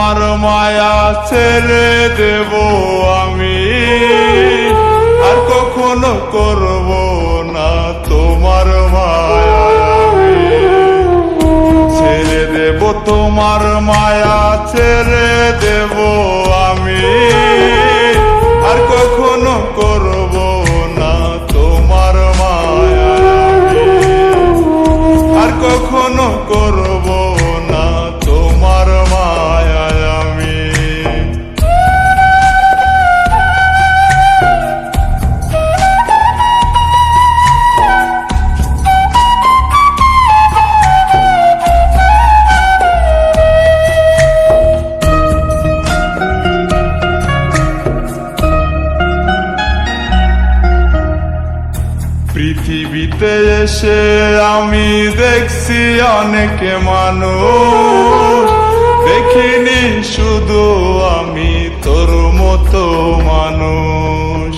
তোমার মায়া ছেড়ে দেব আমি, আর কখনো করব না তোমার মায়া আমি। ছেড়ে দেব তোমার মায়া ছেড়ে দেব আমি, আর কখনো করব না তোমার মায়া আমি, আর কখনো করব না তোমার মায়া আমি। পৃথিবীতে এসে আমি দেখছি অনেক মানুষ, দেখিনি শুধু আমি তোর মতো মানুষ।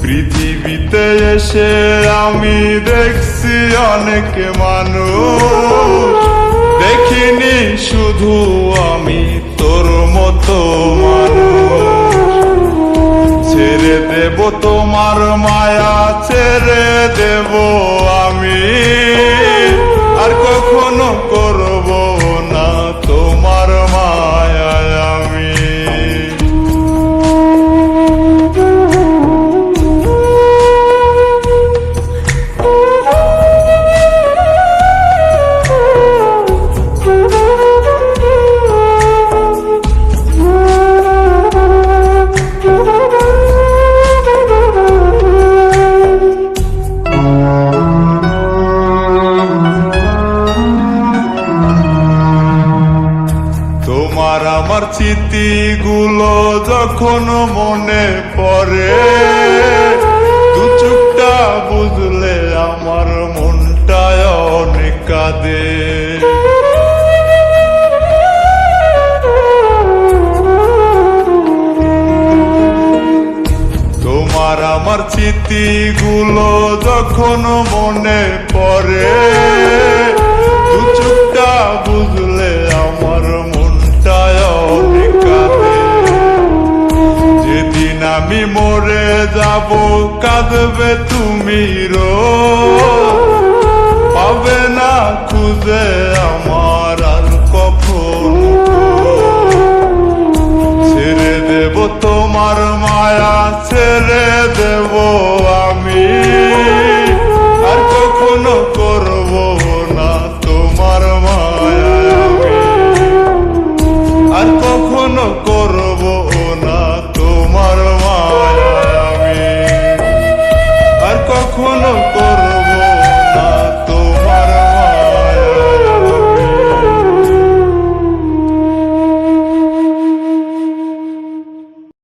পৃথিবীতে এসে আমি দেখছি অনেক মানুষ, দেখিনি শুধু আমি তোর মতো মানুষ। ছেড়ে দেব তোমার মায়া ছেড়ে দেব আমি, আর কখনো করব না তোমার মায়া আমি। তোমার আমার স্মৃতিগুলো যখন মনে পড়ে, দু চোখটা বুঝলে আমার মনটায় অনেক কাঁদে। তোমার আমার স্মৃতিগুলো যখন মনে পড়ে, দু চোখটা বুঝলে আমার মনটায় অনেক কাঁদে। যেদিন আমি মরে যাব কাঁদবে তুমি রোজ,